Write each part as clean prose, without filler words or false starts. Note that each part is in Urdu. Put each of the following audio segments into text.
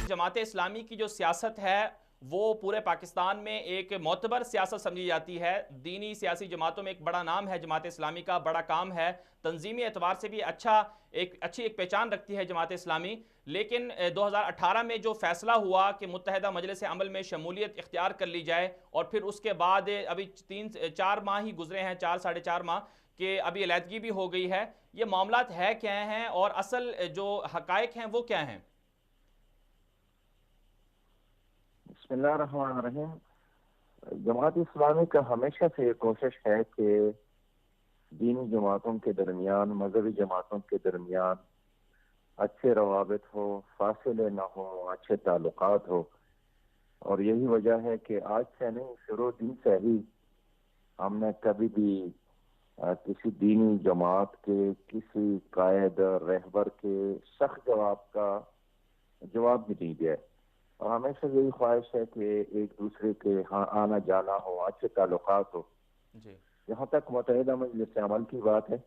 جماعت اسلامی کی جو سیاست ہے وہ پورے پاکستان میں ایک معتبر سیاست سمجھی جاتی ہے. دینی سیاسی جماعتوں میں ایک بڑا نام ہے جماعت اسلامی کا, بڑا کام ہے, تنظیمی اعتبار سے بھی اچھی ایک پہچان رکھتی ہے جماعت اسلامی. لیکن 2018 میں جو فیصلہ ہوا کہ متحدہ مجلس عمل میں شمولیت اختیار کر لی جائے, اور پھر اس کے بعد ابھی 4 ماہ ہی گزرے ہیں, 4 ماہ کہ ابھی علیحدگی بھی ہو گئی ہے, یہ معاملات ہے کیا ہیں اور اصل جو حقائق ہیں وہ کیا ہیں؟ بسم اللہ الرحمن الرحیم. جماعت اسلامی کا ہمیشہ سے یہ کوشش ہے کہ دینی جماعتوں کے درمیان, مذہبی جماعتوں کے درمیان اچھے روابط ہو, فاصلے نہ ہو, اچھے تعلقات ہو. اور یہی وجہ ہے کہ آج سے نہیں, شروع دن سے ہی ہم نے کبھی بھی کسی دینی جماعت کے, کسی قائد رہبر کے سخت جواب بھی نہیں دیا. اور ہمیشہ یہی خواہش ہے کہ ایک دوسرے کے ہاں آنا جانا ہو, اچھے تعلقات ہو. جی. جہاں تک متحدہ مجلس عمل کی بات ہے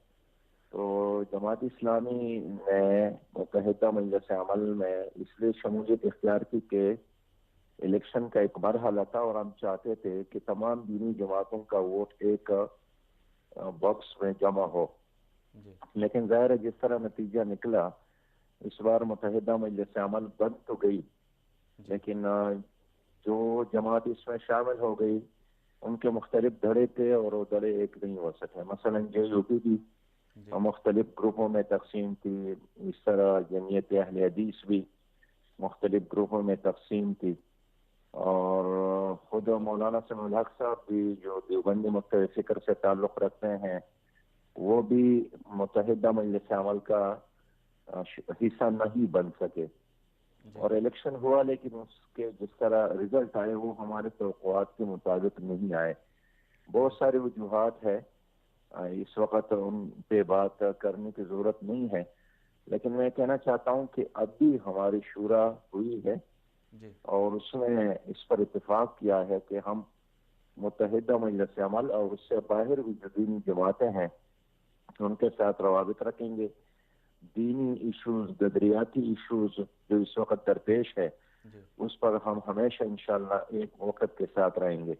تو جماعت اسلامی نے متحدہ مجلس عمل میں اس لیے شمولیت اختیار کی کہ الیکشن کا ایک مرحلہ تھا اور ہم چاہتے تھے کہ تمام دینی جماعتوں کا ووٹ ایک باکس میں جمع ہو. جی. لیکن ظاہر ہے جس طرح نتیجہ نکلا, اس بار متحدہ مجلس عمل بند تو گئی, جی. لیکن جو جماعت اس میں شامل ہو گئی ان کے مختلف دھڑے تھے اور وہ دھڑے ایک نہیں ہو سکے. مثلا JUP بھی جی. مختلف گروپوں میں تقسیم تھی, اس طرح جمعیت اہل حدیث بھی مختلف گروپوں میں تقسیم تھی, اور خود مولانا سمیع الحق صاحب بھی جو دیوبندی مکتب فکر سے تعلق رکھتے ہیں وہ بھی متحدہ مجلس عمل کا حصہ نہیں بن سکے. جی. اور الیکشن ہوا لیکن اس کے جس طرح رزلٹ آئے وہ ہمارے توقعات کے مطابق نہیں آئے. بہت ساری وجوہات ہے, اس وقت ان پہ بات کرنے کی ضرورت نہیں ہے, لیکن میں کہنا چاہتا ہوں کہ اب بھی ہماری شورا ہوئی ہے جی. اور اس میں اس پر اتفاق کیا ہے کہ ہم متحدہ مجلس عمل اور اس سے باہر بھی جو دینی جماعتیں ہیں ان کے ساتھ روابط رکھیں گے. دینی ایشوز, بدریاتی ایشوز جو اس وقت درپیش ہے جی. اس پر ہم ہمیشہ انشاءاللہ ایک وقت کے ساتھ رہیں گے.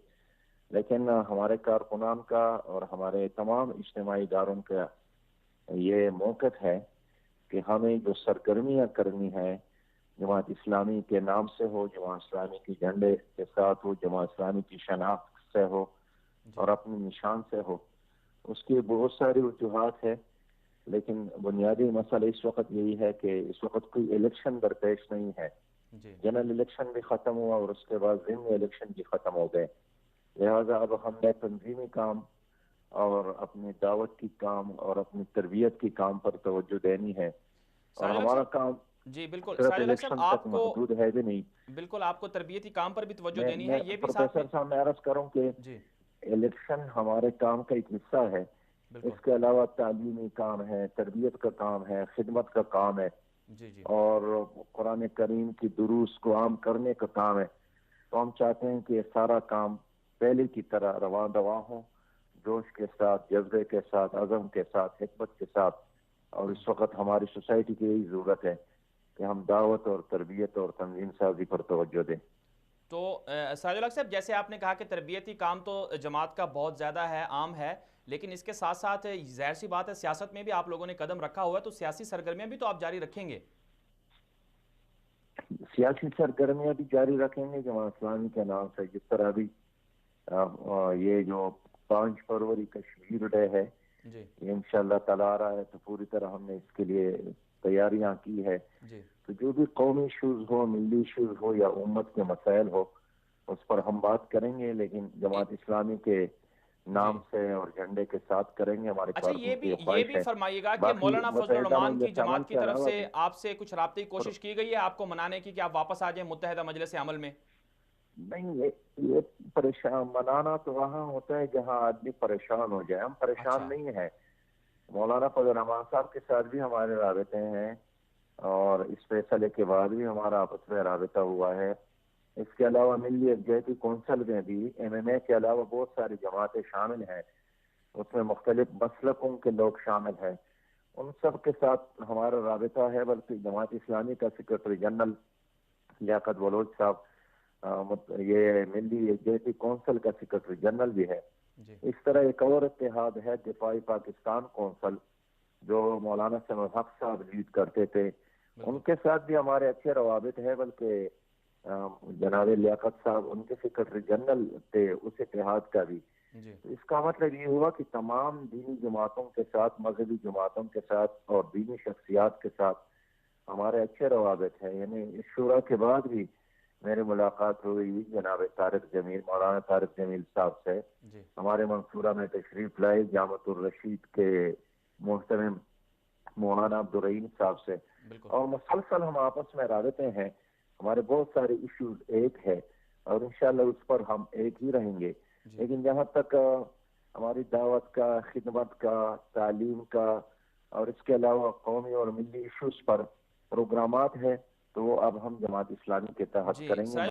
لیکن ہمارے کارکنان کا اور ہمارے تمام اجتماعی اداروں کا یہ موقف ہے کہ ہمیں جو سرگرمیاں کرنی ہیں جماعت اسلامی کے نام سے ہو, جماعت اسلامی کی جھنڈے کے ساتھ ہو, جماعت اسلامی کی شناخت سے ہو جی. اور اپنی نشان سے ہو, اس کی بہت ساری وجوہات ہے. لیکن بنیادی مسئلہ اس وقت یہی ہے کہ اس وقت کوئی الیکشن درپیش نہیں ہے. جی. جنرل الیکشن بھی ختم ہوا اور اس کے بعد ضمنی الیکشن بھی ختم ہو گئے. لہذا اب ہم نے تنظیمی کام اور اپنی دعوت کی کام اور اپنی تربیت کی کام پر توجہ دینی ہے, اور سراج الحق ہمارا صاحب. کام جی بالکل صرف سراج الحق صاحب, الیکشن تک آپ کو محدود ہے بھی نہیں. بالکل آپ کو تربیتی کام پر بھی توجہ دینی ہے, میں یہ بھی ساتھ میں. پروفیسر صاحب میں عرض کروں کہ جی. الیکشن ہمارے کام کا ایک حصہ ہے, بالکل. اس کے علاوہ تعلیمی کام ہے, تربیت کا کام ہے, خدمت کا کام ہے, جی. جی. اور قرآن کریم کی دروس کو عام کرنے کا کام ہے. تو ہم چاہتے ہیں کہ یہ سارا کام پہلے کی طرح رواں دواں ہو, جوش کے ساتھ, جذبے کے ساتھ, عزم کے ساتھ, حکمت کے ساتھ. اور اس وقت ہماری سوسائٹی کی یہی ضرورت ہے کہ ہم دعوت اور تربیت اور تنظیم سازی پر توجہ دیں. تو سراج الحق صاحب, جیسے آپ نے کہا کہ تربیتی کام تو جماعت کا بہت زیادہ ہے, عام ہے, لیکن اس کے ساتھ ساتھ ظاہر سی بات ہے سیاست میں بھی آپ لوگوں نے قدم رکھا ہوا ہے, تو سیاسی سرگرمیاں بھی تو آپ جاری رکھیں گے. سیاسی سرگرمیاں بھی جاری رکھیں گے جماعت اسلامی کے نام سے. جس طرح ابھی یہ جو 5 فروری کشمیر ڈے ہے جی. یہ انشاءاللہ تعالی آ رہا ہے, تو پوری طرح ہم نے اس کے لیے تیاریاں کی ہے. جی. تو جو بھی قومی ایشوز ہو, ملی ایشوز ہو یا امت کے مسائل ہو, اس پر ہم بات کریں گے, لیکن جماعت اسلامی کے جی. نام سے اور جھنڈے کے ساتھ کریں گے. ہمارے اچھا, کارکنوں کی یہ یہ خواہش بھی ہے. فرمائیے گا کہ باقی مولانا فضل متحدہ الرحمان کی مجلس عمل جماعت کی کے طرف علاوہ سے بھی آپ سے کچھ رابطے کی کوشش کی گئی ہے آپ کو منانے کی کہ آپ واپس آ جائیں متحدہ مجلس عمل میں؟ نہیں, یہ پریشان منانا تو وہاں ہوتا ہے جہاں آدمی پریشان ہو جائے. ہم پریشان اچھا. نہیں ہیں. مولانا فضل الرحمان صاحب کے ساتھ بھی ہمارے رابطے ہیں, اور اس فیصلے کے بعد بھی ہمارا آپس میں رابطہ ہوا ہے. اس کے علاوہ ملی یکجہتی کونسل میں بھی MMA کے علاوہ بہت ساری جماعتیں شامل ہیں, اس میں مختلف مسلکوں کے لوگ شامل ہیں. ان سب کے ساتھ ہمارا رابطہ ہے. بلکہ جماعت اسلامی کا سیکرٹری جنرل لیاقت بلوچ صاحب یہ ملی یکجہتی کونسل کا سیکرٹری جنرل بھی ہے. اس طرح ایک اور اتحاد ہے دفاعی پاکستان کونسل جو مولانا سمد حق صاحب لیڈ کرتے تھے, ان کے ساتھ بھی ہمارے اچھے روابط ہیں, بلکہ جناب لیاقت صاحب ان کے سیکرٹری جنرل تھے اس اتحاد کا بھی. اس کا مطلب یہ ہوا کہ تمام دینی جماعتوں کے ساتھ, مذہبی جماعتوں کے ساتھ اور دینی شخصیات کے ساتھ ہمارے اچھے روابط ہیں. یعنی اس شورا کے بعد بھی میری ملاقات ہوئی جناب طارق جمیل, مولانا طارق جمیل صاحب سے. ہمارے منصورہ میں تشریف لائے جامعۃ الرشید کے محترم مولانا عبدالرحیم صاحب سے, اور مسلسل ہم آپس میں رابطے ہیں. ہمارے بہت سارے ایشوز ایک ہے اور انشاءاللہ اس پر ہم ایک ہی رہیں گے. لیکن جہاں تک ہماری دعوت کا, خدمت کا, تعلیم کا اور اس کے علاوہ قومی اور ملی ایشوز پر پروگرامات ہیں تو وہ اب ہم جماعت اسلامی کے تحت کریں گے.